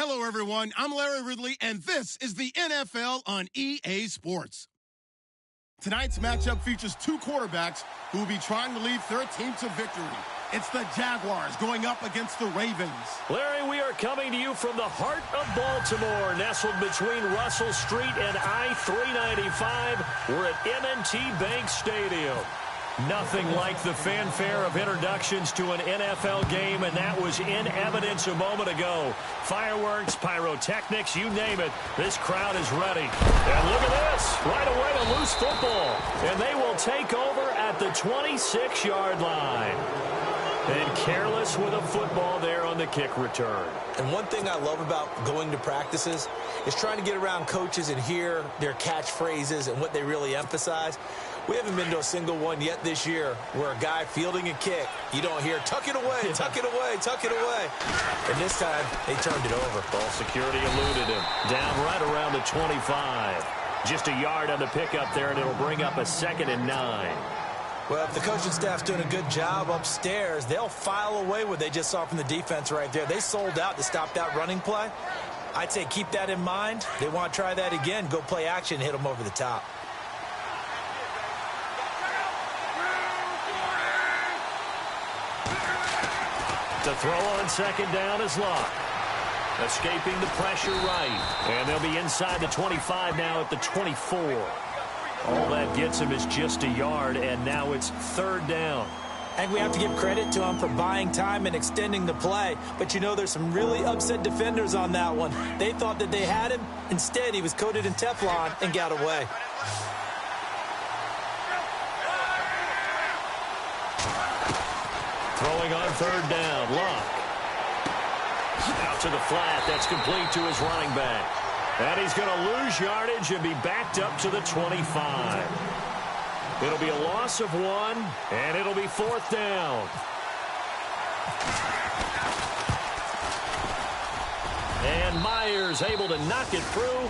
Hello, everyone. I'm Larry Ridley, and this is the NFL on EA Sports. Tonight's matchup features two quarterbacks who will be trying to lead their team to victory. It's the Jaguars going up against the Ravens. Larry, we are coming to you from the heart of Baltimore, nestled between Russell Street and I-395. We're at M&T Bank Stadium. Nothing like the fanfare of introductions to an NFL game, and that was in evidence a moment ago. Fireworks, pyrotechnics, you name it. This crowd is ready. And look at this. Right away, a loose football. And they will take over at the 26-yard line. And careless with a football there on the kick return. And one thing I love about going to practices is trying to get around coaches and hear their catchphrases and what they really emphasize. We haven't been to a single one yet this year where a guy fielding a kick, you don't hear, tuck it away, tuck it away, tuck it away. And this time, they turned it over. Ball security eluded him. Down right around the 25. Just a yard on the pickup there, and it'll bring up a 2nd and 9. Well, if the coaching staff's doing a good job upstairs, they'll file away what they just saw from the defense right there. They sold out to stop that running play. I'd say keep that in mind. They want to try that again, go play action, hit them over the top. The throw on 2nd down is Locke. Escaping the pressure right. And they'll be inside the 25 now at the 24. All that gets him is just a yard, and now it's 3rd down. And we have to give credit to him for buying time and extending the play. But, you know, there's some really upset defenders on that one. They thought that they had him. Instead, he was coated in Teflon and got away. Throwing on 3rd down, Locke. Out to the flat. That's complete to his running back. And he's going to lose yardage and be backed up to the 25. It'll be a loss of 1, and it'll be 4th down. And Myers able to knock it through,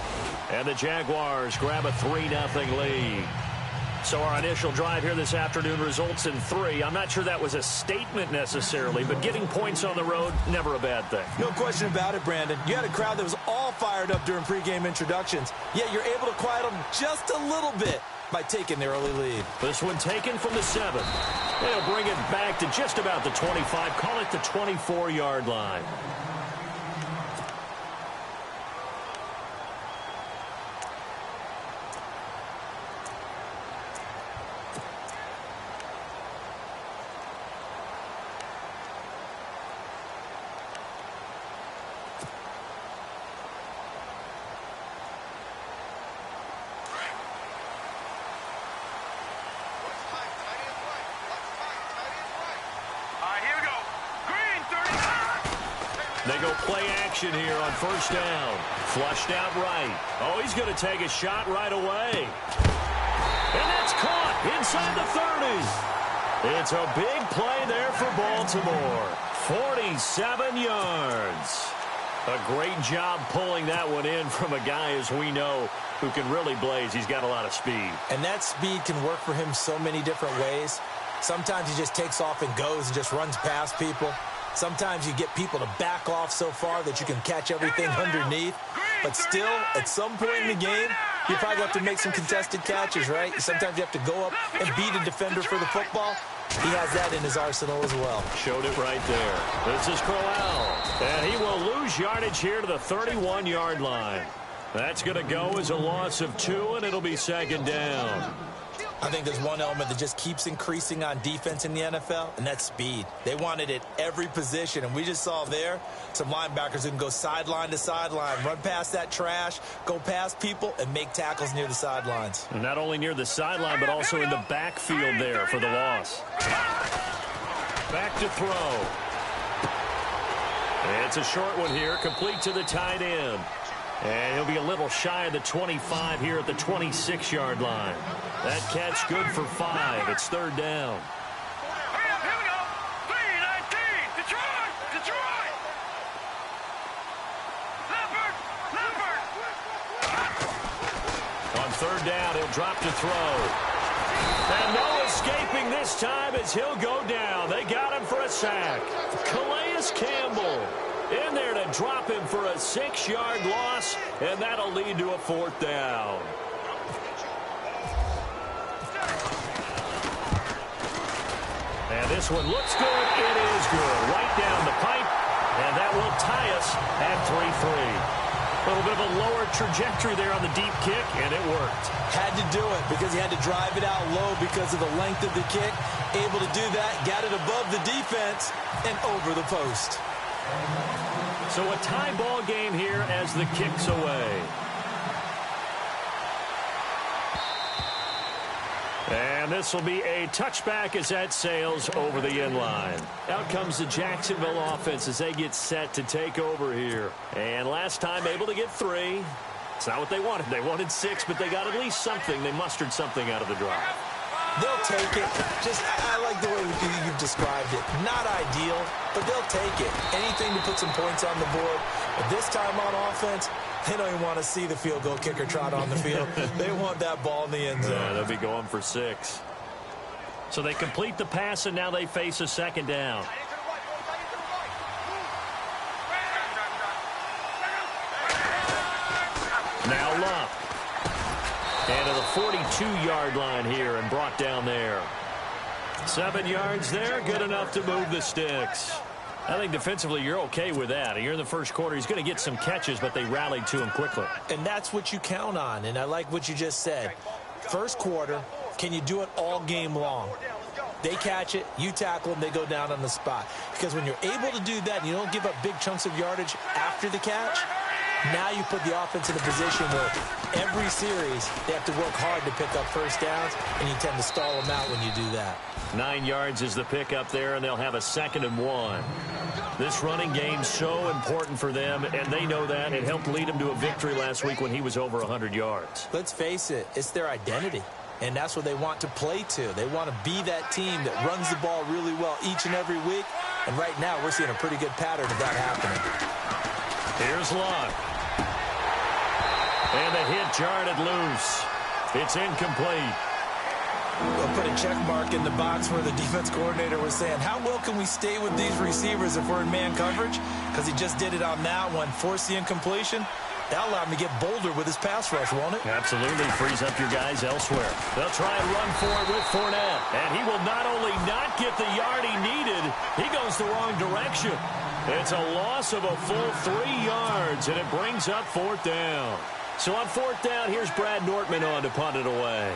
and the Jaguars grab a 3-0 lead. So our initial drive here this afternoon results in 3. I'm not sure that was a statement necessarily, but getting points on the road, never a bad thing. No question about it, Brandon. You had a crowd that was all fired up during pregame introductions, yet you're able to quiet them just a little bit by taking the early lead. This one taken from the 7. They'll bring it back to just about the 25. Call it the 24-yard line. They go play action here on 1st down. Flushed out right. Oh, he's going to take a shot right away. And that's caught inside the 30. It's a big play there for Baltimore. 47 yards. A great job pulling that one in from a guy, as we know, who can really blaze. He's got a lot of speed. And that speed can work for him so many different ways. Sometimes he just takes off and goes and just runs past people. Sometimes you get people to back off so far that you can catch everything underneath. But still, at some point in the game, you probably have to make some contested catches, right? Sometimes you have to go up and beat a defender for the football. He has that in his arsenal as well. Showed it right there. This is Crowell. And he will lose yardage here to the 31-yard line. That's going to go as a loss of 2, and it'll be 2nd down. I think there's one element that just keeps increasing on defense in the NFL, and that's speed. They want it at every position, and we just saw there some linebackers who can go sideline to sideline, run past that trash, go past people, and make tackles near the sidelines. And not only near the sideline, but also in the backfield there for the loss. Back to throw. It's a short one here, complete to the tight end. And he'll be a little shy of the 25 here at the 26-yard line. That catch good for 5. It's 3rd down. Here we go. 3-19. Detroit. Leopard. On 3rd down, he'll drop to throw. And no escaping this time as he'll go down. They got him for a sack. Calais Campbell. In there to drop him for a 6-yard loss, and that'll lead to a 4th down. And this one looks good. It is good. Right down the pipe, and that will tie us at 3-3. A little bit of a lower trajectory there on the deep kick, and it worked. Had to do it because he had to drive it out low because of the length of the kick. Able to do that, got it above the defense, and over the post. So a tie ball game here as the kick's away. And this will be a touchback as that sails over the end line. Out comes the Jacksonville offense as they get set to take over here. And last time able to get 3. It's not what they wanted. They wanted 6, but they got at least something. They mustered something out of the drive. They'll take it. I like the way you've described it. Not ideal, but they'll take it. Anything to put some points on the board. But this time on offense, they don't even want to see the field goal kicker trot on the field. They want that ball in the end zone. Yeah, they'll be going for 6. So they complete the pass, and now they face a 2nd down. Now Love. And to the 42-yard line here and brought down there. 7 yards there, good enough to move the sticks. I think defensively you're okay with that. Here in the first quarter, he's going to get some catches, but they rallied to him quickly. And that's what you count on, and I like what you just said. First quarter, can you do it all game long? They catch it, you tackle them, they go down on the spot. Because when you're able to do that and you don't give up big chunks of yardage after the catch, now you put the offense in a position where every series they have to work hard to pick up first downs, and you tend to stall them out when you do that. 9 yards is the pickup there, and they'll have a 2nd and 1. This running game's so important for them, and they know that. It helped lead them to a victory last week when he was over 100 yards. Let's face it, it's their identity, and that's what they want to play to. They want to be that team that runs the ball really well each and every week, and right now we're seeing a pretty good pattern of that happening. Here's Luck. And the hit jarred it loose. It's incomplete. We'll put a check mark in the box where the defense coordinator was saying, how well can we stay with these receivers if we're in man coverage? Because he just did it on that one, forced the incompletion. That'll allow him to get bolder with his pass rush, won't it? Absolutely. Frees up your guys elsewhere. They'll try and run for it with Fournette. And he will not only not get the yard he needed, he goes the wrong direction. It's a loss of a full 3 yards, and it brings up 4th down. So on 4th down, here's Brad Nortman on to punt it away.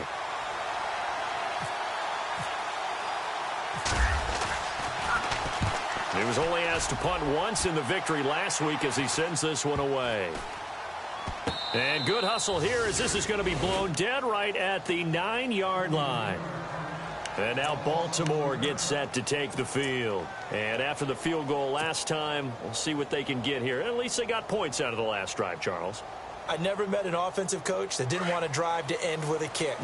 He was only asked to punt once in the victory last week as he sends this one away. And good hustle here as this is going to be blown dead right at the 9-yard line. And now Baltimore gets set to take the field. And after the field goal last time, we'll see what they can get here. At least they got points out of the last drive, Charles. I never met an offensive coach that didn't want to drive to end with a kick.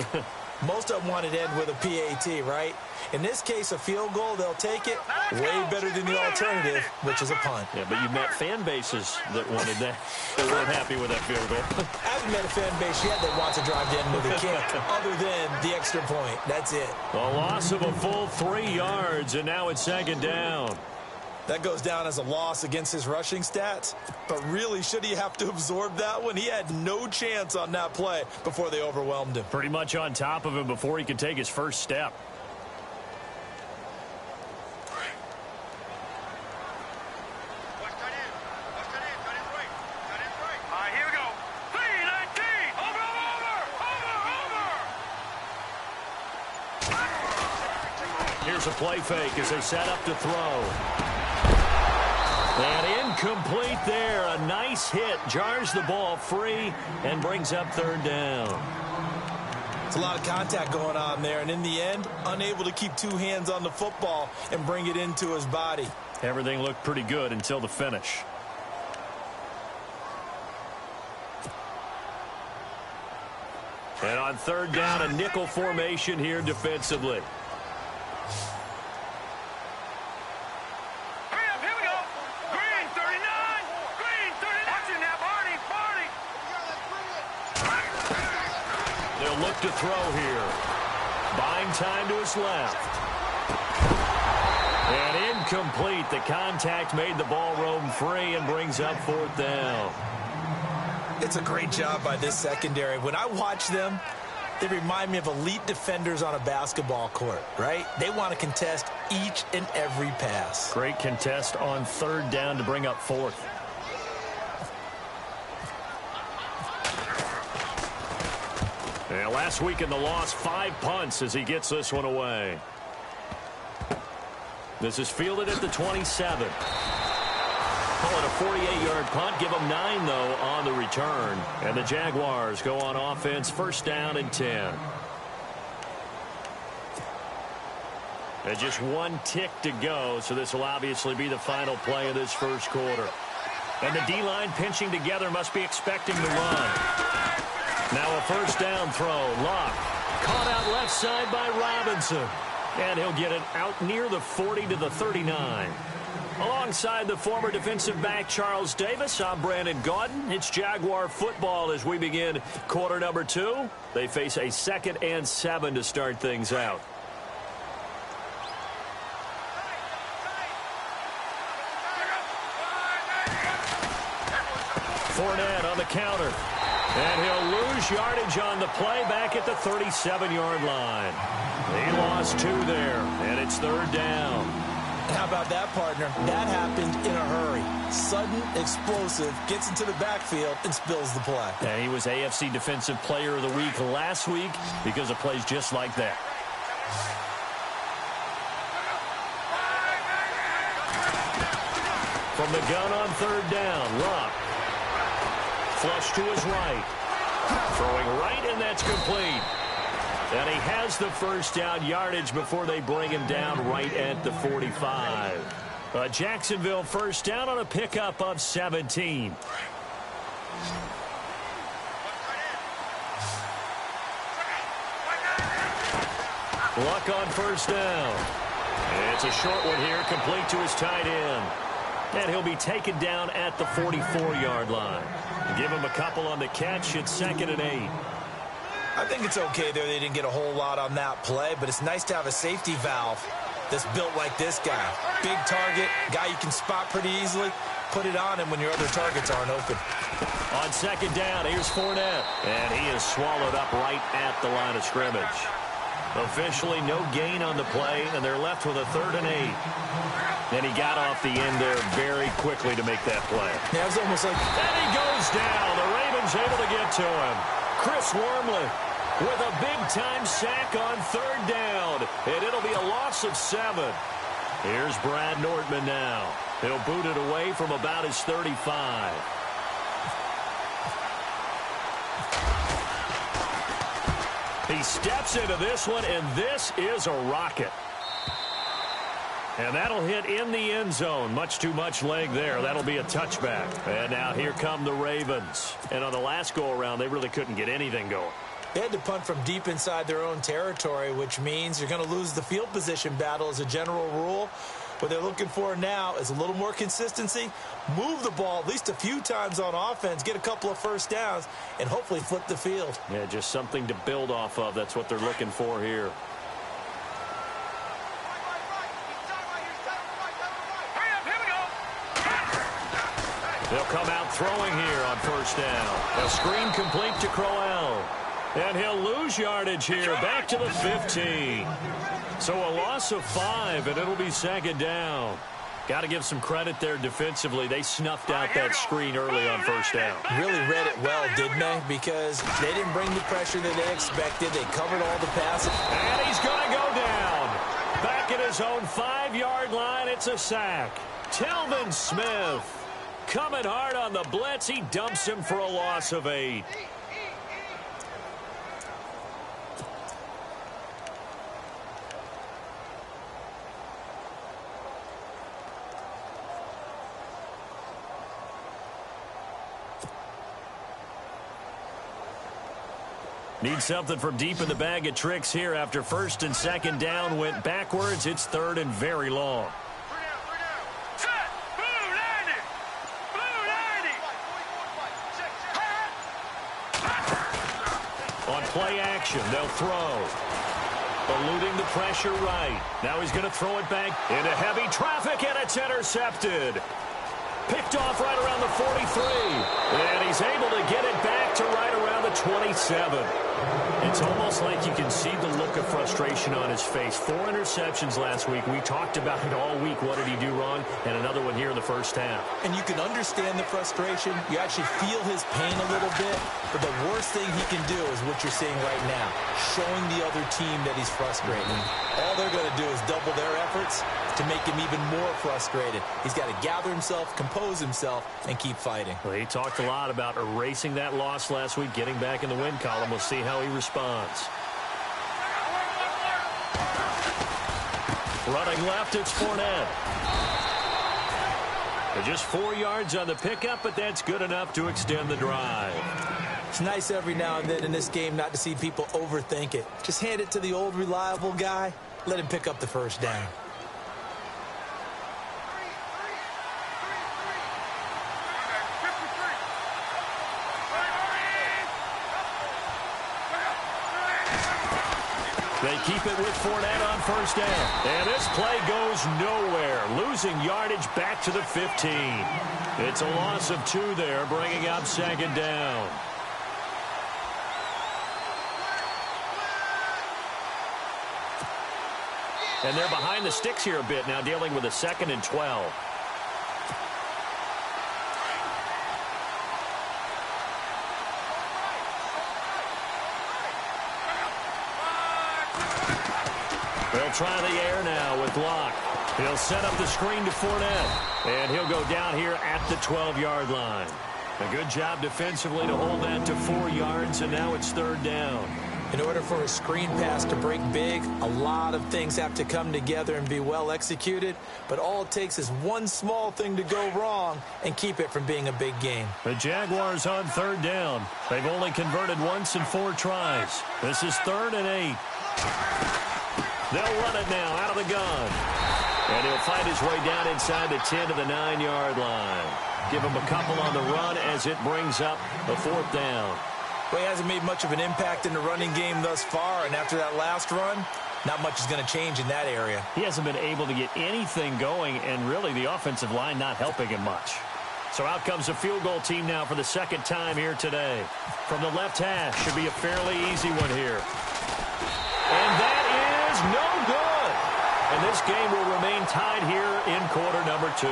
Most of them wanted to end with a PAT, right? In this case, a field goal, they'll take it. Way better than the alternative, which is a punt. Yeah, but you met fan bases that wanted that. They weren't happy with that field goal. I haven't met a fan base yet that wants to drive to end with a kick, other than the extra point. That's it. A loss of a full 3 yards, and now it's 2nd down. That goes down as a loss against his rushing stats. But really, should he have to absorb that one? He had no chance on that play before they overwhelmed him. Pretty much on top of him before he could take his first step. Here we go. 3-19. Over. Here's a play fake as they set up to throw. And incomplete there. A nice hit. Jars the ball free and brings up 3rd down. It's a lot of contact going on there. And in the end, unable to keep 2 hands on the football and bring it into his body. Everything looked pretty good until the finish. And on 3rd down, a nickel formation here defensively. Look to throw here. Buying time to his left. And incomplete. The contact made the ball roam free and brings up 4th down. It's a great job by this secondary. When I watch them, they remind me of elite defenders on a basketball court, right? They want to contest each and every pass. Great contest on 3rd down to bring up 4th. And last week in the loss, 5 punts as he gets this one away. This is fielded at the 27. Call it a 48-yard punt. Give them 9, though, on the return. And the Jaguars go on offense, 1st down and 10. And just 1 tick to go, so this will obviously be the final play of this 1st quarter. And the D-line pinching together, must be expecting to run. Now a 1st down throw. Locke caught out left side by Robinson. And he'll get it out near the 40 to the 39. Alongside the former defensive back Charles Davis, I'm Brandon Gaudin. It's Jaguar football as we begin quarter number 2. They face a 2nd and 7 to start things out. Fournette on the counter. And he'll lose yardage on the play back at the 37-yard line. He lost 2 there, and it's 3rd down. How about that, partner? That happened in a hurry. Sudden, explosive, gets into the backfield, and spills the play. And he was AFC Defensive Player of the Week last week because of plays just like that. From the gun on 3rd down, Locke. Flush to his right. Throwing right, and that's complete. And he has the 1st down yardage before they bring him down right at the 45. Jacksonville 1st down on a pickup of 17. Luck on 1st down. It's a short one here, complete to his tight end. And he'll be taken down at the 44-yard line. Give him a couple on the catch. It's 2nd and 8. I think it's okay there. They didn't get a whole lot on that play, but it's nice to have a safety valve that's built like this guy. Big target, guy you can spot pretty easily. Put it on him when your other targets aren't open. On 2nd down, here's Fournette. And he is swallowed up right at the line of scrimmage. Officially no gain on the play, and they're left with a 3rd and 8. And he got off the end there very quickly to make that play. Yeah, it was almost like... And he goes down. The Ravens able to get to him. Chris Wormley with a big-time sack on 3rd down. And it'll be a loss of 7. Here's Brad Nordman now. He'll boot it away from about his 35. He steps into this one, and this is a rocket. And that'll hit in the end zone. Much too much leg there. That'll be a touchback. And now here come the Ravens. And on the last go-around, they really couldn't get anything going. They had to punt from deep inside their own territory, which means you're going to lose the field position battle as a general rule. What they're looking for now is a little more consistency, move the ball at least a few times on offense, get a couple of 1st downs, and hopefully flip the field. Yeah, just something to build off of. That's what they're looking for here. They'll come out throwing here on 1st down. A screen complete to Crowell. And he'll lose yardage here, back to the 15. So a loss of 5, and it'll be 2nd down. Got to give some credit there defensively. They snuffed out that screen early on 1st down. Really read it well, didn't they? Because they didn't bring the pressure that they expected. They covered all the passes. And he's going to go down. Back at his own 5-yard line, it's a sack. Telvin Smith coming hard on the blitz. He dumps him for a loss of 8. Need something from deep in the bag of tricks here after 1st and 2nd down went backwards. It's 3rd and very long. On play action, they'll throw. Eluding the pressure right. Now he's going to throw it back into heavy traffic, and it's intercepted. Picked off right around the 43. And he's able to get it back to right around the 27. It's almost like you can see the look of frustration on his face. 4 interceptions last week. We talked about it all week. What did he do wrong? And another one here in the first half. And you can understand the frustration. You actually feel his pain a little bit. But the worst thing he can do is what you're seeing right now, showing the other team that he's frustrated. All they're going to do is double their efforts to make him even more frustrated. He's got to gather himself, compose himself, and keep fighting. Well, he talked a lot about erasing that loss last week, getting back in the win column. We'll see how he responds. Running left, it's Fournette. Just 4 yards on the pickup, but that's good enough to extend the drive. It's nice every now and then in this game not to see people overthink it. Just hand it to the old reliable guy. Let him pick up the first down. They keep it with Fournette on first down. And this play goes nowhere. Losing yardage back to the 15. It's a loss of 2 there, bringing up second down. And they're behind the sticks here a bit now, dealing with a 2nd and 12. They'll try the air now with Locke. He'll set up the screen to Fournette. And he'll go down here at the 12-yard line. A good job defensively to hold that to 4 yards, and now it's 3rd down. In order for a screen pass to break big, a lot of things have to come together and be well executed. But all it takes is one small thing to go wrong and keep it from being a big game. The Jaguars on 3rd down. They've only converted once in 4 tries. This is 3rd and 8. They'll run it now out of the gun. And he'll find his way down inside the 10 to the 9-yard line. Give him a couple on the run as it brings up a 4th down. Well, he hasn't made much of an impact in the running game thus far, and after that last run, not much is going to change in that area. He hasn't been able to get anything going, and really the offensive line not helping him much. So out comes a field goal team now for the 2nd time here today. From the left hash, should be a fairly easy one here. And that is no good. And this game will remain tied here in quarter number 2.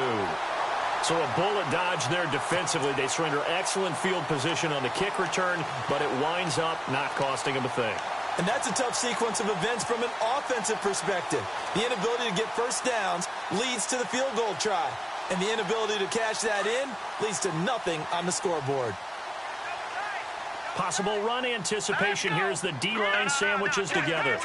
So a bullet dodge there defensively. They surrender excellent field position on the kick return, but it winds up not costing them a thing. And that's a tough sequence of events from an offensive perspective. The inability to get first downs leads to the field goal try. And the inability to cash that in leads to nothing on the scoreboard. Possible run anticipation here as the D-line sandwiches together.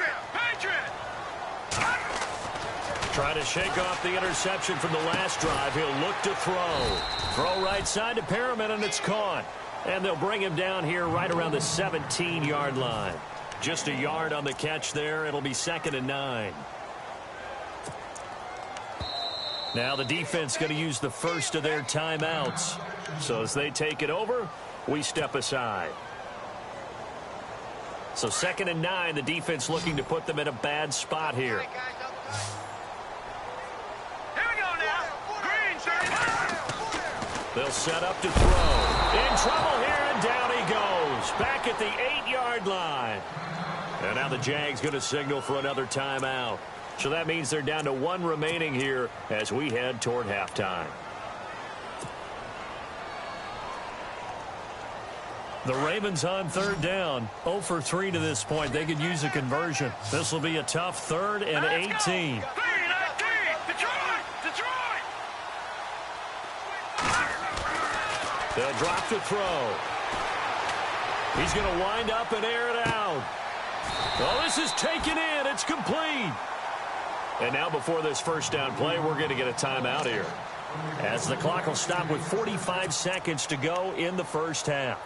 Trying to shake off the interception from the last drive. He'll look to throw. Throw right side to Perriman, and it's caught. And they'll bring him down here right around the 17-yard line. Just a yard on the catch there. It'll be 2nd and 9. Now the defense going to use the first of their timeouts. So as they take it over, we step aside. So 2nd and 9, the defense looking to put them in a bad spot here. They'll set up to throw. In trouble here, and down he goes. Back at the 8-yard line. And now the Jags going to signal for another timeout. So that means they're down to 1 remaining here as we head toward halftime. The Ravens on 3rd down. 0 for 3 to this point. They could use a conversion. This will be a tough 3rd and 18. They'll drop to throw. He's going to wind up and air it out. Oh, this is taken in. It's complete. And now before this first down play, we're going to get a timeout here, as the clock will stop with 45 seconds to go in the first half.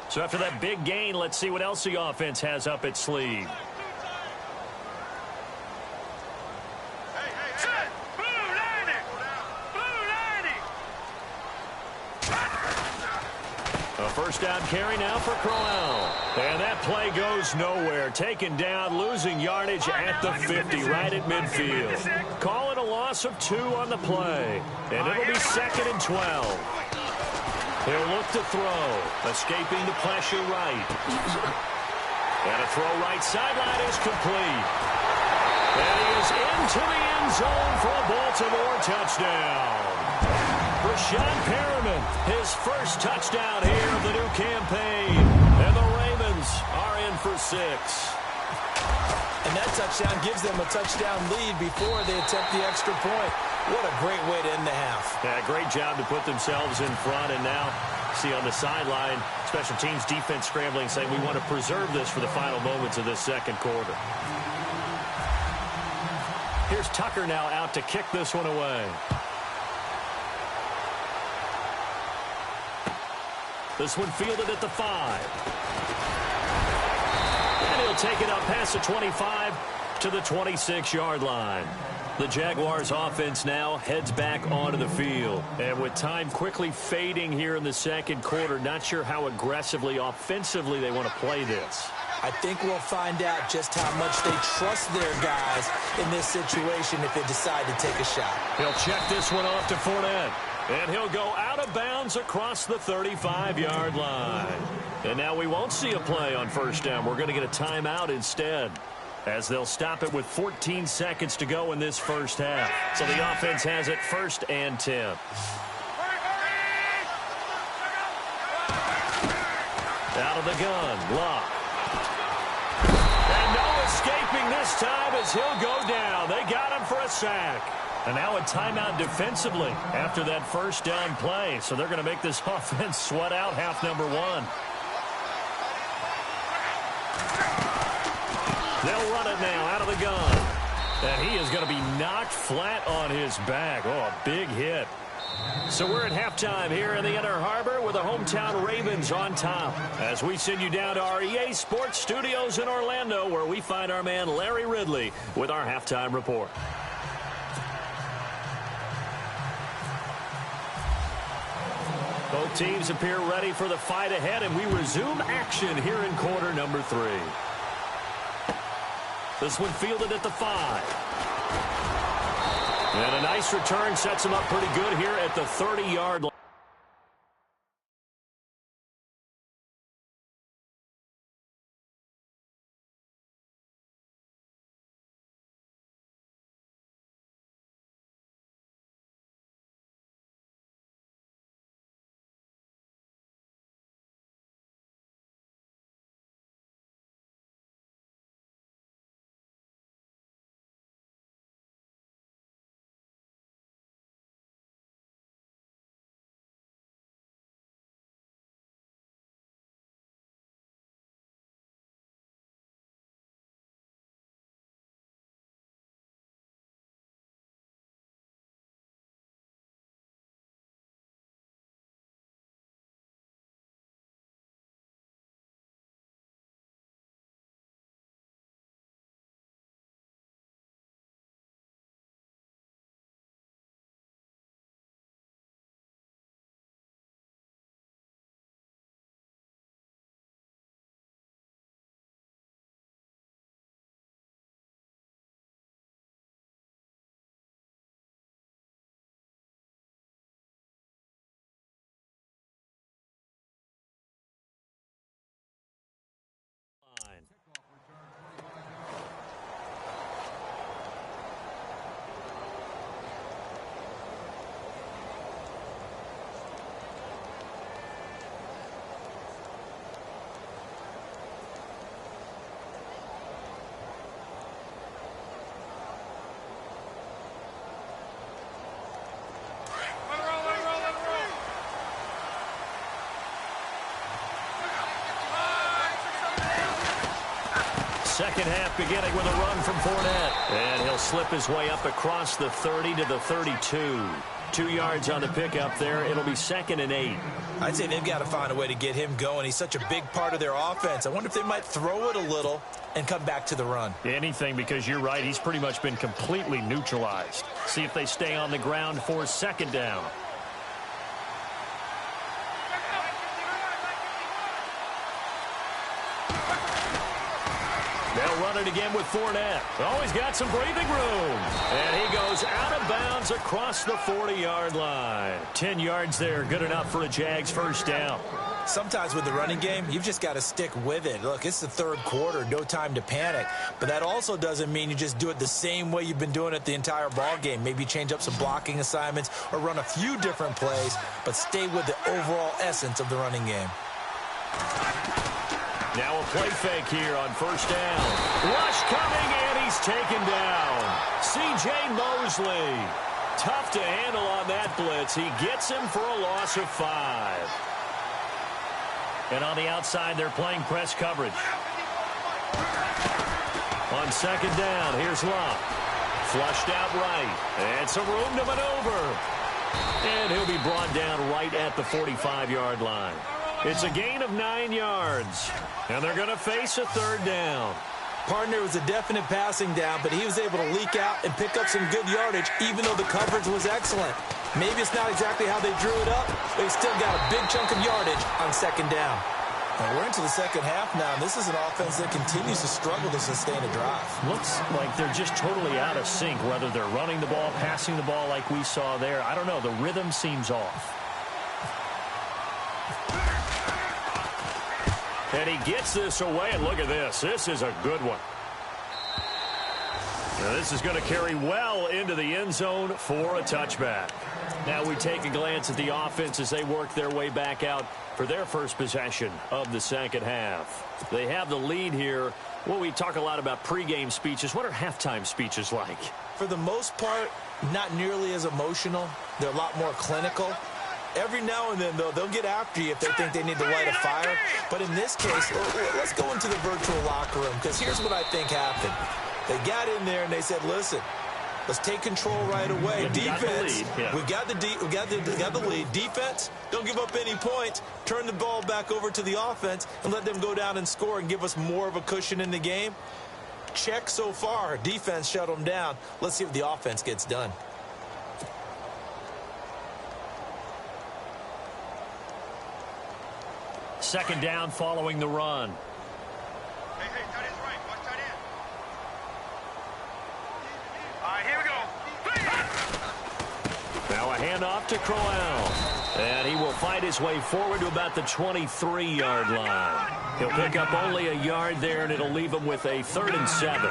So after that big gain, let's see what else the offense has up its sleeve. A first down carry now for Crowell. And that play goes nowhere. Taken down, losing yardage at the 50, right at midfield. Calling a loss of 2 on the play. And it'll be 2nd and 12. He'll look to throw. Escaping the pressure right. And a throw right sideline is complete. And he is into the end zone for a Baltimore touchdown. Rashawn Perriman, his first touchdown here of the new campaign. And the Ravens are in for 6. And that touchdown gives them a touchdown lead before they attempt the extra point. What a great way to end the half. Yeah, great job to put themselves in front. And now, see on the sideline, special teams defense scrambling, saying we want to preserve this for the final moments of this second quarter. Here's Tucker now out to kick this one away. This one fielded at the 5. And he'll take it up past the 25 to the 26-yard line. The Jaguars offense now heads back onto the field. And with time quickly fading here in the second quarter, not sure how aggressively, offensively they want to play this. I think we'll find out just how much they trust their guys in this situation if they decide to take a shot. He'll check this one off to Fournette. And he'll go out of bounds across the 35-yard line. And now we won't see a play on first down. We're going to get a timeout instead, as they'll stop it with 14 seconds to go in this first half. So the offense has it 1st and 10. Out of the gun, Locke. And no escaping this time as he'll go down. They got him for a sack. And now a timeout defensively after that first down play. So they're going to make this offense sweat out half number 1. They'll run it now out of the gun. And he is going to be knocked flat on his back. Oh, a big hit. So we're at halftime here in the Inner Harbor with the hometown Ravens on top, as we send you down to our EA Sports Studios in Orlando, where we find our man Larry Ridley with our halftime report. Both teams appear ready for the fight ahead, and we resume action here in quarter number 3. This one fielded at the 5. And a nice return sets him up pretty good here at the 30-yard line. Second half beginning with a run from Fournette. And he'll slip his way up across the 30 to the 32. 2 yards on the pickup there. It'll be 2nd and 8. I'd say they've got to find a way to get him going. He's such a big part of their offense. I wonder if they might throw it a little and come back to the run. Anything, because you're right. He's pretty much been completely neutralized. See if they stay on the ground for 2nd down. They'll run it again with Fournette. Oh, he's got some breathing room. And he goes out of bounds across the 40-yard line. 10 yards there, good enough for a Jags first down. Sometimes with the running game, you've just got to stick with it. Look, it's the third quarter, no time to panic. But that also doesn't mean you just do it the same way you've been doing it the entire ball game. Maybe change up some blocking assignments or run a few different plays, but stay with the overall essence of the running game. Now a play fake here on first down. Rush coming, and he's taken down. C.J. Mosley. Tough to handle on that blitz. He gets him for a loss of 5. And on the outside, they're playing press coverage. On second down, here's Love. Flushed out right. And some room to maneuver. And he'll be brought down right at the 45-yard line. It's a gain of 9 yards. And they're going to face a third down. Partner was a definite passing down, but he was able to leak out and pick up some good yardage, even though the coverage was excellent. Maybe it's not exactly how they drew it up, but he still got a big chunk of yardage on second down. Now we're into the second half now, and this is an offense that continues to struggle to sustain a drive. Looks like they're just totally out of sync, whether they're running the ball, passing the ball like we saw there. I don't know. The rhythm seems off. And he gets this away, and look at this. This is a good one. Now this is going to carry well into the end zone for a touchback. Now we take a glance at the offense as they work their way back out for their first possession of the second half. They have the lead here. Well, we talk a lot about pregame speeches. What are halftime speeches like? For the most part, not nearly as emotional. They're a lot more clinical. Every now and then, though, they'll get after you if they think they need to light a fire. But in this case, let's go into the virtual locker room, because here's what I think happened. They got in there and they said, listen, let's take control right away. Yeah, defense, we got the lead. Defense, don't give up any points. Turn the ball back over to the offense and let them go down and score and give us more of a cushion in the game. Check so far. Defense shut them down. Let's see if the offense gets done. Second down following the run. Hey, tight end's right. Watch tight end. All right, here we go. Now a handoff to Crowell. And he will fight his way forward to about the 23-yard line. He'll pick up only a yard there, and it'll leave him with a 3rd and 7.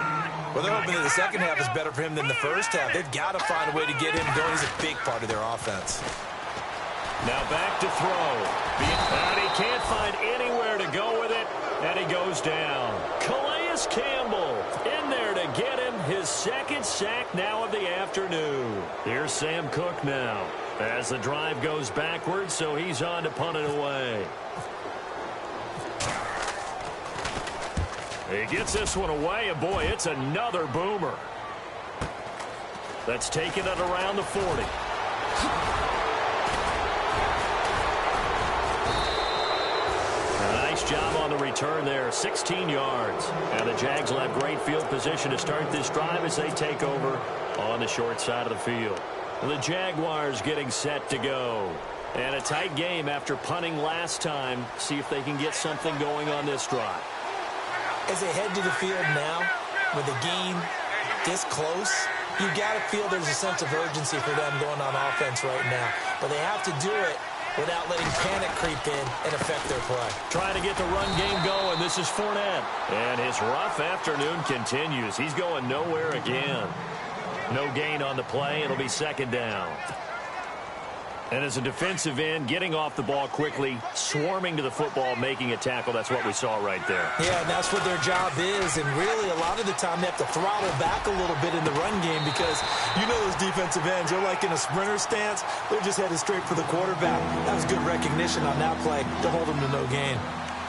Well, they're hoping that the second half is better for him than the first half. They've got to find a way to get him going. He's a big part of their offense. Now back to throw. And he can't find anywhere to go with it, and he goes down. Calais Campbell in there to get him his second sack now of the afternoon. Here's Sam Cook now as the drive goes backwards, so he's on to punt it away. He gets this one away, and boy, it's another boomer. That's taken it around the 40. Nice job on the return there, 16 yards. And the Jags will have great field position to start this drive as they take over on the short side of the field. The Jaguars getting set to go. And a tight game after punting last time. See if they can get something going on this drive. As they head to the field now, with the game this close, you got to feel there's a sense of urgency for them going on offense right now. But they have to do it without letting panic creep in and affect their play. Trying to get the run game going. This is Fournette. And his rough afternoon continues. He's going nowhere again. No gain on the play. It'll be second down. And as a defensive end, getting off the ball quickly, swarming to the football, making a tackle. That's what we saw right there. Yeah, and that's what their job is. And really, a lot of the time, they have to throttle back a little bit in the run game because you know those defensive ends, they're like in a sprinter stance. They're just headed straight for the quarterback. That was good recognition on that play to hold them to no gain.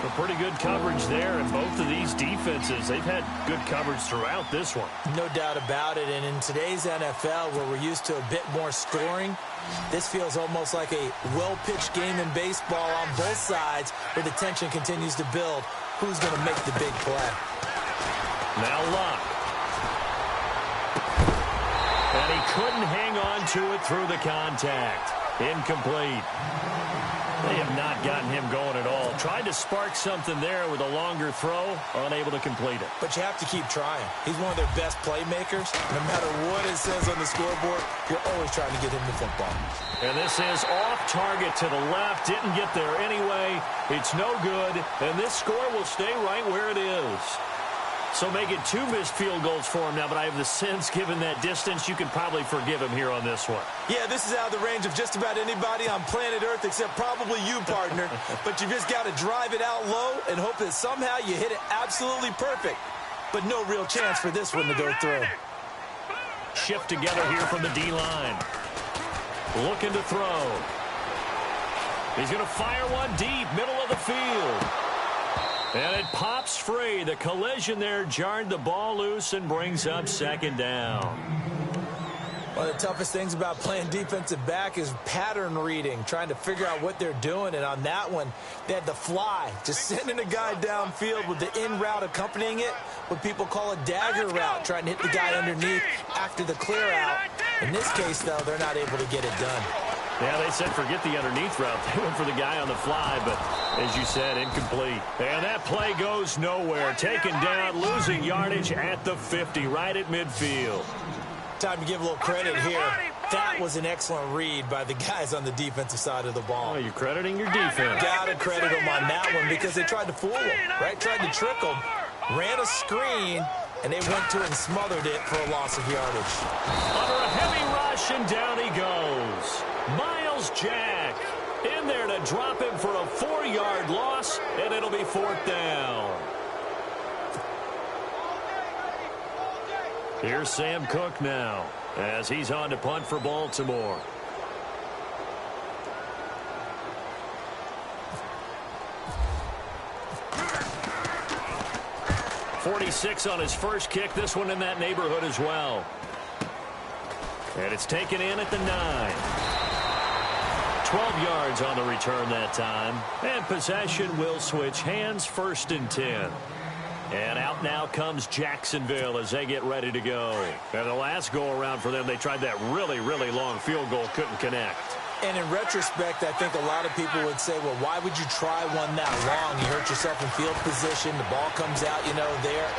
A pretty good coverage there, and both of these defenses, they've had good coverage throughout this one. No doubt about it, and in today's NFL, where we're used to a bit more scoring, this feels almost like a well-pitched game in baseball on both sides where the tension continues to build. Who's going to make the big play? Now Luck. And he couldn't hang on to it through the contact. Incomplete. They have not gotten him going at all. Tried to spark something there with a longer throw, unable to complete it. But you have to keep trying. He's one of their best playmakers. No matter what it says on the scoreboard, you're always trying to get him the football. And this is off target to the left. Didn't get there anyway. It's no good. And this score will stay right where it is. So make it 2 missed field goals for him now, but I have the sense, given that distance, you can probably forgive him here on this one. Yeah, this is out of the range of just about anybody on planet Earth except probably you, partner. But you just got to drive it out low and hope that somehow you hit it absolutely perfect. But no real chance for this one to go through. Shift together here from the D-line. Looking to throw. He's going to fire one deep, middle of the field. And it pops free. The collision there jarred the ball loose and brings up second down. One of the toughest things about playing defensive back is pattern reading, trying to figure out what they're doing. And on that one, they had the fly, just sending a guy downfield with the in route accompanying it, what people call a dagger route, trying to hit the guy underneath after the clear out. In this case, though, they're not able to get it done. Yeah, they said forget the underneath route. They went for the guy on the fly, but as you said, incomplete. And that play goes nowhere. Taken down, losing yardage at the 50, right at midfield. Time to give a little credit here. That was an excellent read by the guys on the defensive side of the ball. Oh, you're crediting your defense. Got to credit them on that one because they tried to fool them, right? Tried to trick them, ran a screen, and they went to it and smothered it for a loss of yardage. Under a heavy rush, and down he goes. Miles Jack in there to drop him for a 4-yard loss, and it'll be 4th down. Here's Sam Cook now as he's on to punt for Baltimore. .46 on his first kick. This one in that neighborhood as well. And it's taken in at the 9. 12 yards on the return that time. And possession will switch hands, 1st and 10. And out now comes Jacksonville as they get ready to go. And the last go-around for them, they tried that really, really long field goal, couldn't connect. And in retrospect, I think a lot of people would say, well, why would you try one that long? You hurt yourself in field position. The ball comes out, there.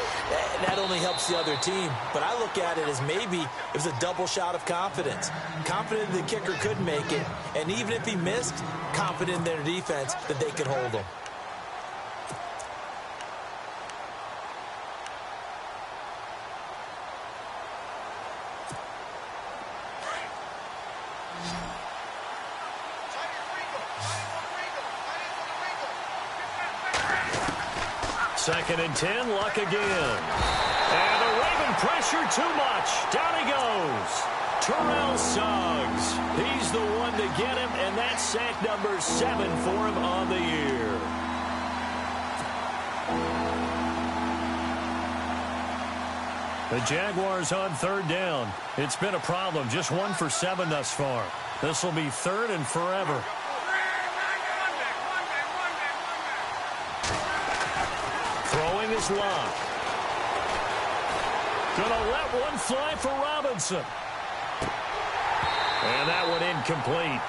That only helps the other team. But I look at it as maybe it was a double shot of confidence. Confident the kicker could make it. And even if he missed, confident in their defense that they could hold him. Second and 10, Luck again. And the Raven pressure too much. Down he goes. Terrell Suggs. He's the one to get him, and that's sack number 7 for him on the year. The Jaguars on 3rd down. It's been a problem. Just 1 for 7 thus far. This will be 3rd and forever. Throwing his Luck. Gonna let one fly for Robinson. And that one incomplete.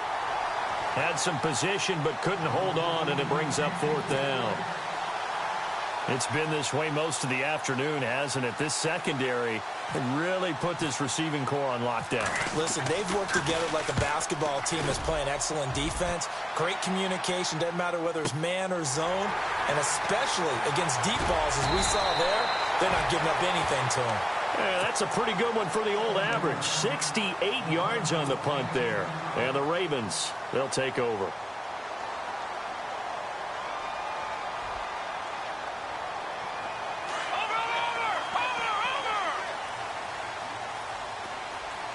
Had some position but couldn't hold on, and it brings up 4th down. It's been this way most of the afternoon, hasn't it? This secondary really put this receiving core on lockdown. Listen, they've worked together like a basketball team that's playing excellent defense. Great communication, doesn't matter whether it's man or zone. And especially against deep balls, as we saw there, they're not giving up anything to them. Yeah, that's a pretty good one for the old average. 68 yards on the punt there. And the Ravens, they'll take over.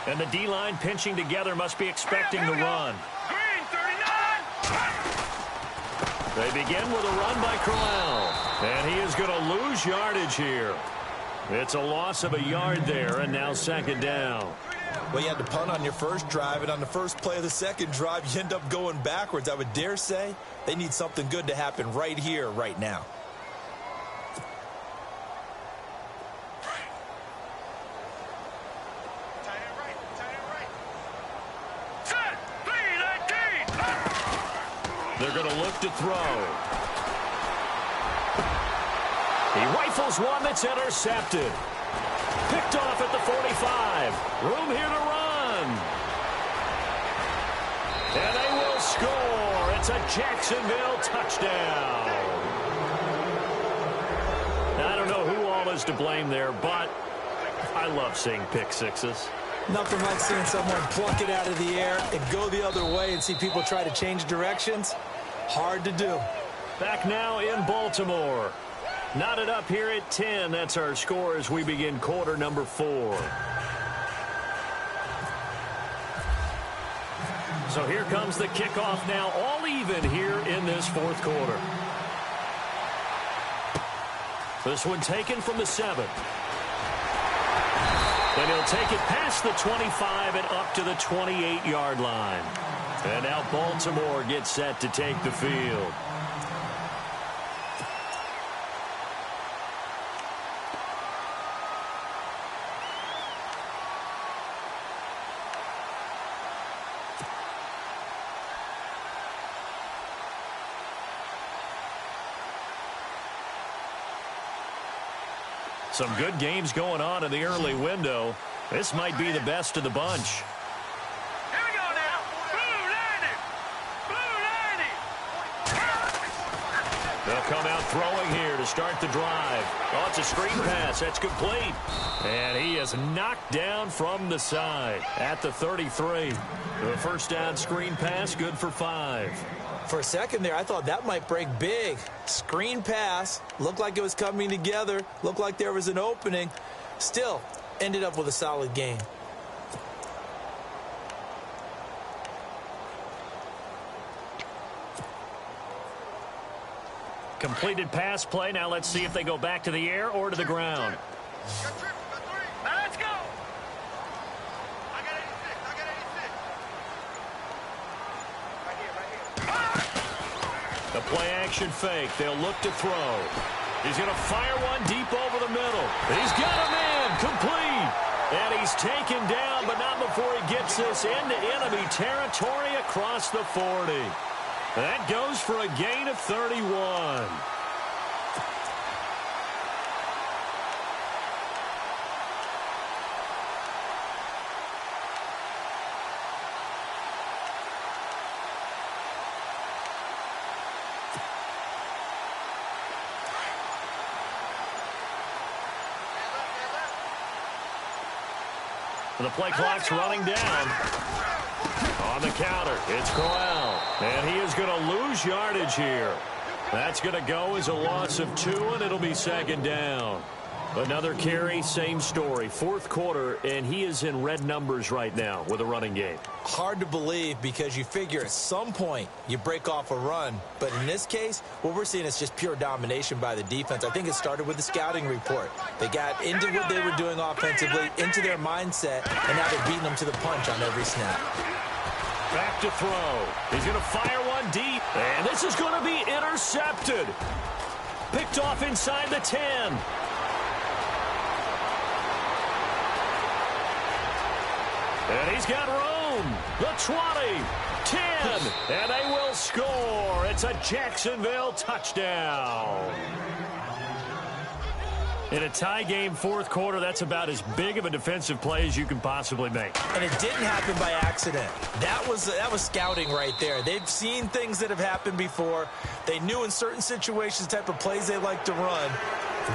And the D-line pinching together, must be expecting the run. They begin with a run by Corral. And he is going to lose yardage here. It's a loss of a yard there, and now 2nd down. Well, you had to punt on your first drive, and on the first play of the second drive, you end up going backwards. I would dare say they need something good to happen right here, right now. They're going to look to throw. He rifles one that's intercepted. Picked off at the 45. Room here to run. And they will score. It's a Jacksonville touchdown. I don't know who all is to blame there, but I love seeing pick sixes. Nothing like seeing someone pluck it out of the air and go the other way and see people try to change directions. Hard to do. Back now in Baltimore. Knotted up here at 10. That's our score as we begin quarter number 4. So here comes the kickoff now, all even here in this fourth quarter. This one taken from the 7. And he'll take it past the 25 and up to the 28-yard line. And now Baltimore gets set to take the field. Some good games going on in the early window. This might be the best of the bunch. Here we go now. Blue 90. They'll come out throwing here to start the drive. Oh, it's a screen pass. That's complete. And he is knocked down from the side at the 33. The first down screen pass, good for 5. For a second there, I thought that might break big. Screen pass. Looked like it was coming together. Looked like there was an opening. Still, ended up with a solid game. Completed pass play. Now let's see if they go back to the air or to the ground. Got 3. Now let's go. I got 86. Right here. The play action fake. They'll look to throw. He's going to fire one deep over the middle. He's got a man complete. And he's taken down, but not before he gets this into enemy territory across the 40. That goes for a gain of 31. The play clock's running down. On the counter, it's Corral. And he is going to lose yardage here. That's going to go as a loss of 2, and it'll be second down. Another carry, same story. Fourth quarter, and he is in red numbers right now with a running game. Hard to believe because you figure at some point you break off a run. But in this case, what we're seeing is just pure domination by the defense. I think it started with the scouting report. They got into what they were doing offensively, into their mindset, and now they're beating them to the punch on every snap. Back to throw. He's going to fire one deep. And this is going to be intercepted. Picked off inside the 10. And he's got room. The 20, 10, and they will score. It's a Jacksonville touchdown. In a tie game fourth quarter, that's about as big of a defensive play as you can possibly make. And it didn't happen by accident. That was scouting right there. They've seen things that have happened before. They knew in certain situations the type of plays they like to run,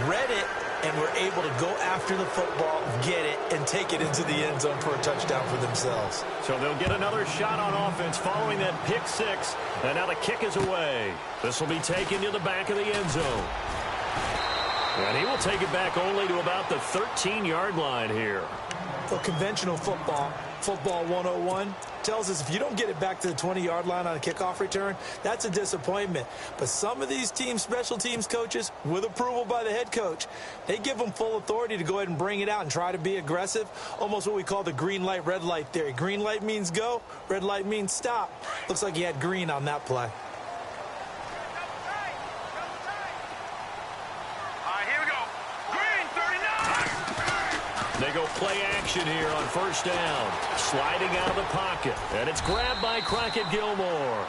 read it, and were able to go after the football, get it, and take it into the end zone for a touchdown for themselves. So they'll get another shot on offense following that pick 6, and now the kick is away. This will be taken to the back of the end zone. And he will take it back only to about the 13-yard line here. Well, conventional football 101, tells us if you don't get it back to the 20-yard line on a kickoff return, that's a disappointment. But some of these teams, special teams coaches, with approval by the head coach, they give them full authority to go ahead and bring it out and try to be aggressive, almost what we call the green light, red light theory. Green light means go, red light means stop. Looks like he had green on that play. They go play action here on first down. Sliding out of the pocket. And it's grabbed by Crockett Gilmore.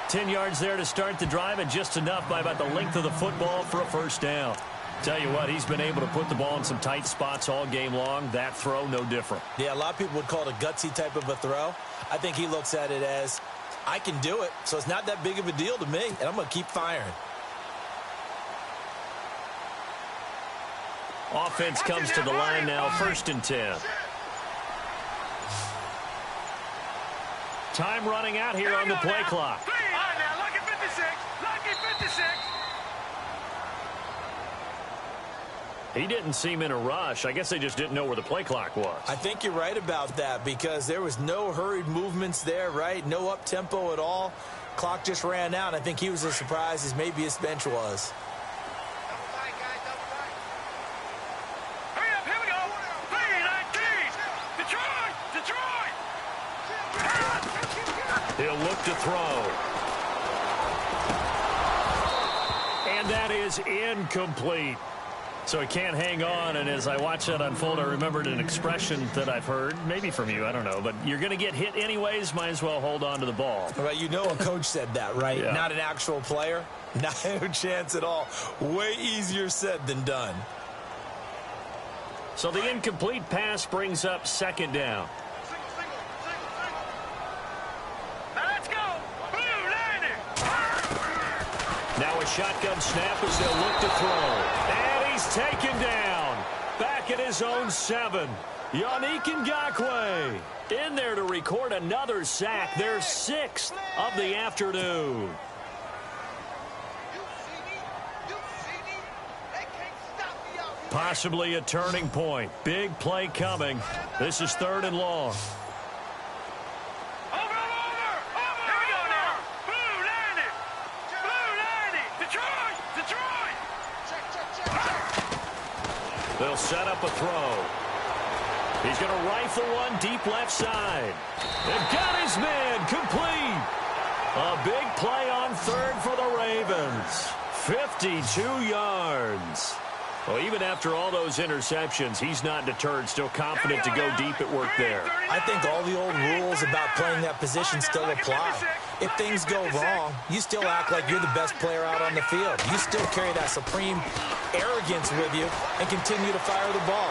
10 yards there to start the drive, and just enough by about the length of the football for a first down. Tell you what, he's been able to put the ball in some tight spots all game long. That throw, no different. Yeah, a lot of people would call it a gutsy type of a throw. I think he looks at it as, I can do it, so it's not that big of a deal to me, and I'm going to keep firing. Offense comes to the line now, 1st and 10. Time running out here on the play clock. All right, now, lucky 56. Lucky 56. He didn't seem in a rush. I guess they just didn't know where the play clock was. I think you're right about that because there was no hurried movements there, right? No up-tempo at all. Clock just ran out. I think he was as surprised as maybe his bench was. Hurry up, here we go. 3-19. Detroit. He'll look to throw. And that is incomplete. So he can't hang on, and as I watch that unfold, I remembered an expression that I've heard, maybe from you, I don't know, but you're going to get hit anyways, might as well hold on to the ball. Right, you know a coach said that, right? Yeah. Not an actual player. No chance at all. Way easier said than done. So the incomplete pass brings up 2nd down. Now let's go. Blue landing. Now a shotgun snap as they'll look to throw. And he's taken down. Back at his own 7. Yannick Ngakoue in there to record another sack. Their 6th of the afternoon. Possibly a turning point. Big play coming. This is 3rd and long. Over. Here we go now. Blue landing. Blue landing. Detroit. They'll set up a throw. He's going to rifle one deep left side. They've got his man complete. A big play on 3rd for the Ravens. 52 yards. Well, even after all those interceptions, he's not deterred, still confident to go deep at work there. I think all the old rules about playing that position still apply. If things go wrong, you still act like you're the best player out on the field. You still carry that supreme arrogance with you and continue to fire the ball.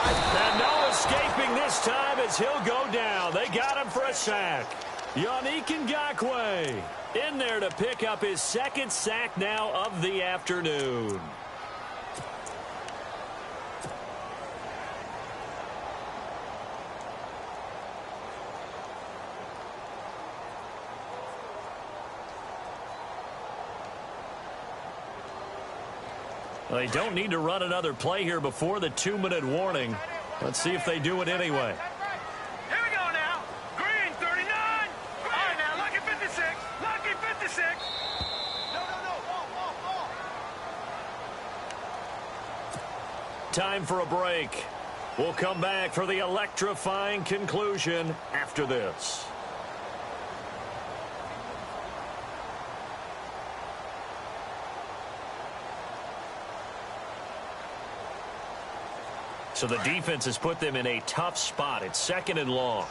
And no escaping this time as he'll go down. They got him for a sack. Yannick Ngakoue in there to pick up his 2nd sack now of the afternoon. They don't need to run another play here before the 2-minute warning. Let's see if they do it anyway. Here we go now. Green 39. All right now, lucky 56. Lucky 56. No. Time for a break. We'll come back for the electrifying conclusion after this. So the defense has put them in a tough spot. It's 2nd and long.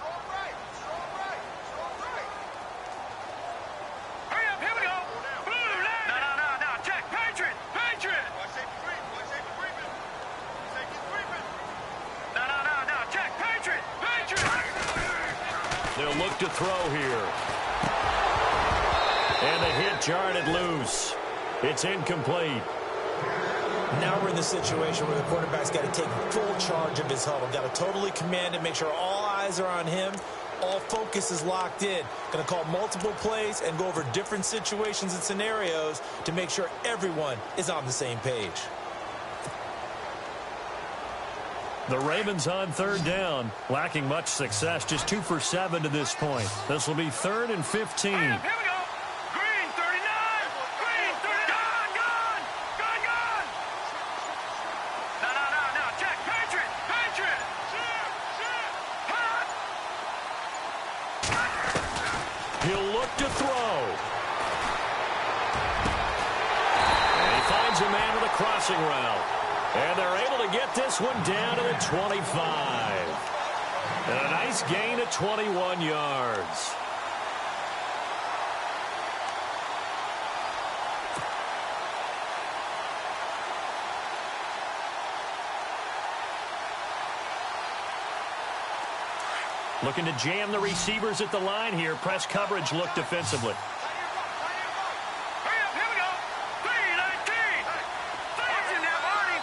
Hurry up, here we go. Blue landing. No. Check. Patriot. No. Check. Patriot. They'll look to throw here. And the hit jarred it loose. It's incomplete. Now we're in the situation where the quarterback's got to take full charge of his huddle. Got to totally command it, make sure all eyes are on him. All focus is locked in. Going to call multiple plays and go over different situations and scenarios to make sure everyone is on the same page. The Ravens on 3rd down, lacking much success, just 2 for 7 to this point. This will be 3rd and 15. Here we go. Green 39. Green 39. Gone. No. Check. Patriot. He'll look to throw. And he finds a man with a crossing route. And they're able to get this one down to the 25. And a nice gain of 21 yards. Looking to jam the receivers at the line here. Press coverage look defensively. Hurry up, here we go. 319. Watch it now, Barney.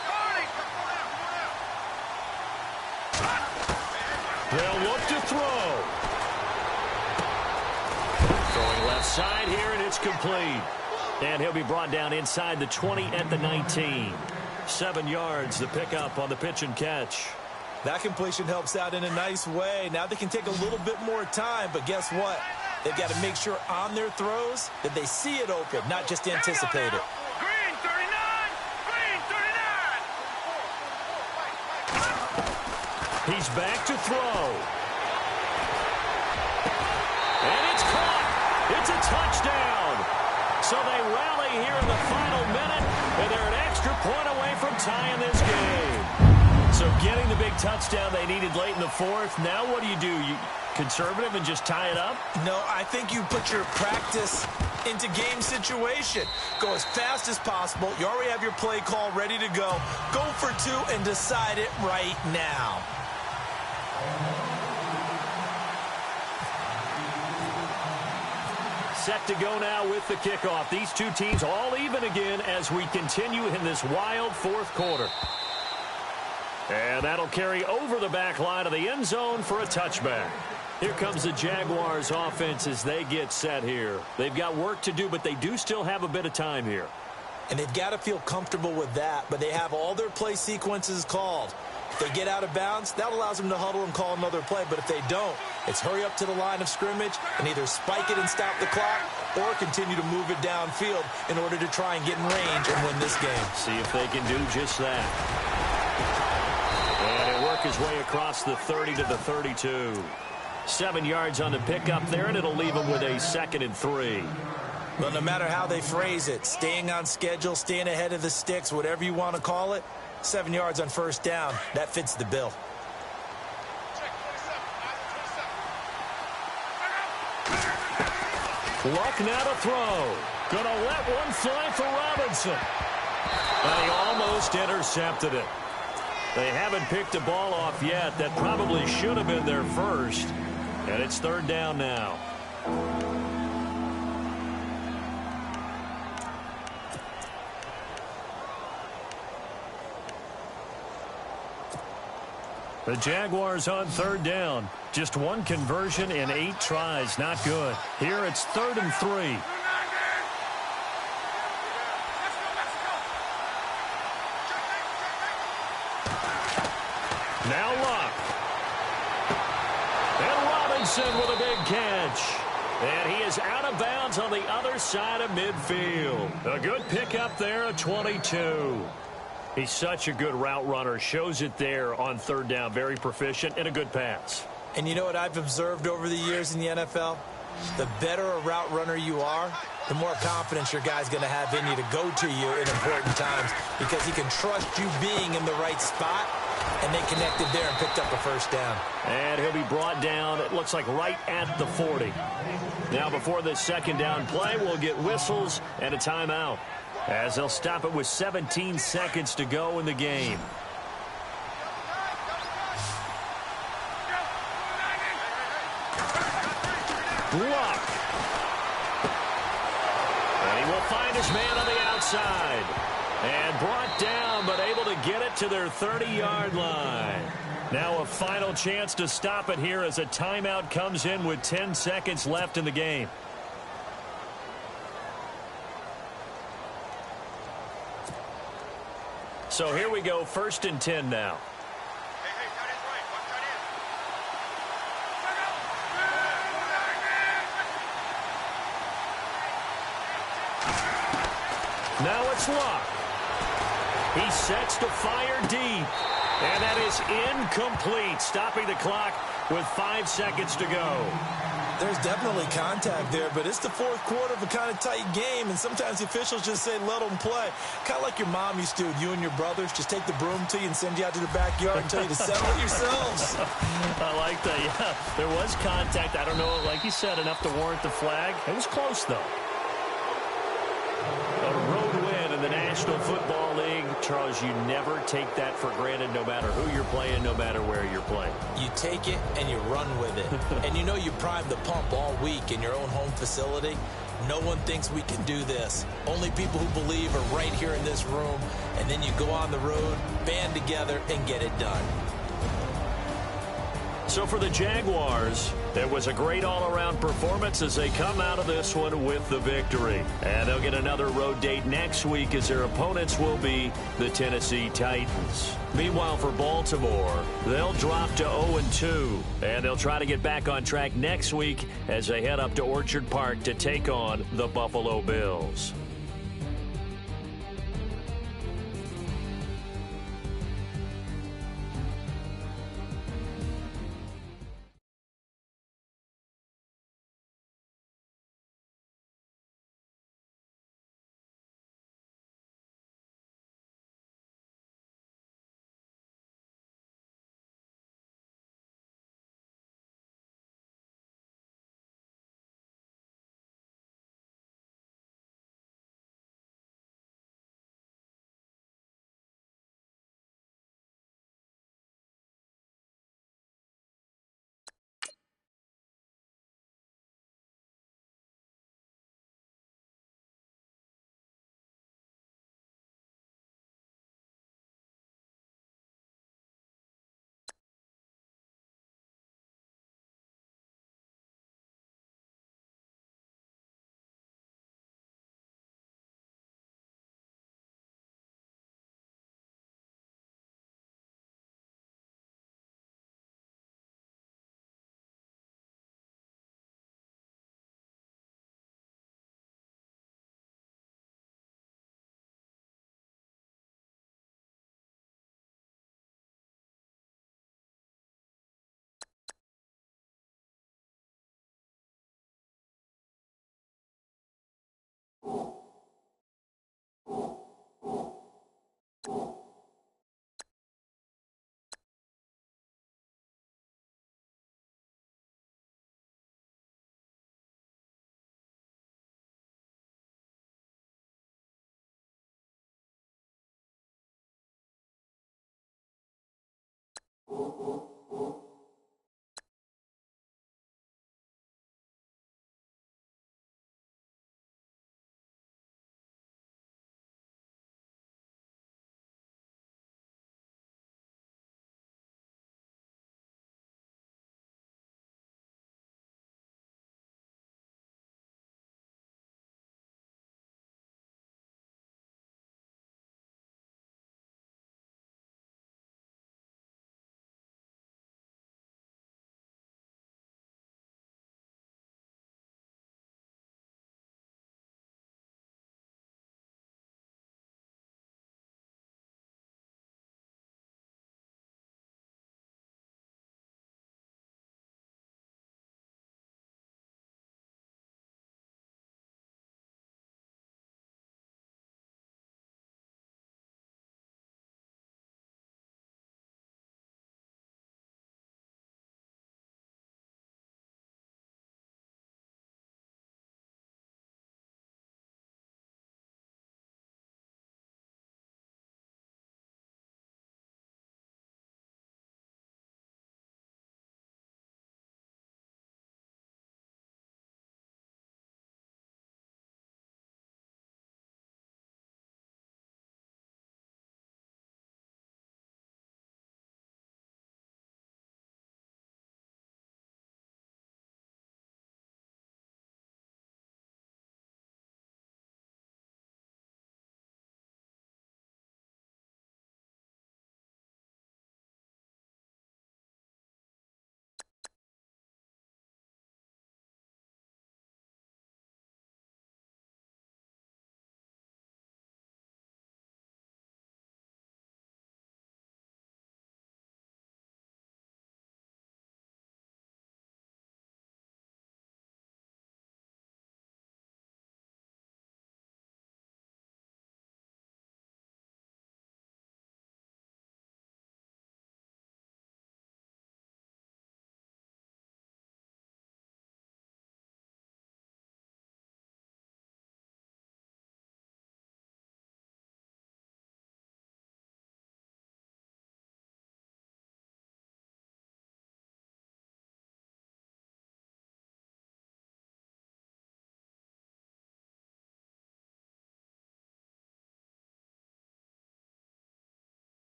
They'll look to throw. Throwing left side here, and it's complete. And he'll be brought down inside the 20 at the 19. 7 yards, the pickup on the pitch and catch. That completion helps out in a nice way. Now they can take a little bit more time, but guess what? They've got to make sure on their throws that they see it open, not just anticipate it. Green 39. Green 39. He's back to throw. And it's caught. It's a touchdown. So they rally here in the final minute, and they're an extra point away from tying this game. So getting the big touchdown they needed late in the fourth. Now what do? You conservative and just tie it up? No, I think you put your practice into game situation. Go as fast as possible. You already have your play call ready to go. Go for 2 and decide it right now. Set to go now with the kickoff. These two teams all even again as we continue in this wild fourth quarter. And that'll carry over the back line of the end zone for a touchback. Here comes the Jaguars offense as they get set here. They've got work to do, but they do still have a bit of time here. And they've got to feel comfortable with that, but they have all their play sequences called. If they get out of bounds, that allows them to huddle and call another play. But if they don't, it's hurry up to the line of scrimmage and either spike it and stop the clock or continue to move it downfield in order to try and get in range and win this game. See if they can do just that. And he'll work his way across the 30 to the 32. 7 yards on the pickup there, and it'll leave him with a 2nd and 3. Well, no matter how they phrase it, staying on schedule, staying ahead of the sticks, whatever you want to call it, 7 yards on first down, that fits the bill. Luck now to throw. Gonna let one fly for Robinson. And he almost intercepted it. They haven't picked a ball off yet. That probably should have been their first. And it's 3rd down now. The Jaguars on 3rd down. Just 1 conversion in 8 tries. Not good. Here it's 3rd and 3. Now Luck. And Robinson with a big catch. And he is out of bounds on the other side of midfield. A good pickup there at 22. He's such a good route runner. Shows it there on 3rd down. Very proficient and a good pass. And you know what I've observed over the years in the NFL? The better a route runner you are, the more confidence your guy's going to have in you to go to you in important times because he can trust you being in the right spot, and they connected there and picked up a first down. And he'll be brought down, it looks like right at the 40. Now before this 2nd down play, we'll get whistles and a timeout, as they'll stop it with 17 seconds to go in the game. Luck. And he will find his man on the outside. And brought down, but able to get it to their 30-yard line. Now a final chance to stop it here as a timeout comes in with 10 seconds left in the game. So here we go, 1st and 10 now. Now it's Luck. He sets to fire deep. And that is incomplete, stopping the clock with 5 seconds to go. There's definitely contact there, but it's the 4th quarter of a kind of tight game, and sometimes the officials just say, let them play. Kind of like your mom used to with you and your brothers. Just take the broom to you and send you out to the backyard and tell you to settle it yourselves. I like that, yeah. There was contact. I don't know, like you said, enough to warrant the flag. It was close, though. A road win in the National National Football League, Charles, you never take that for granted no matter who you're playing, no matter where you're playing. You take it and you run with it. And you know you prime the pump all week in your own home facility. No one thinks we can do this. Only people who believe are right here in this room. And then you go on the road, band together, and get it done. So for the Jaguars, it was a great all-around performance as they come out of this one with the victory. And they'll get another road date next week as their opponents will be the Tennessee Titans. Meanwhile, for Baltimore, they'll drop to 0-2, and they'll try to get back on track next week as they head up to Orchard Park to take on the Buffalo Bills.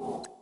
Bye.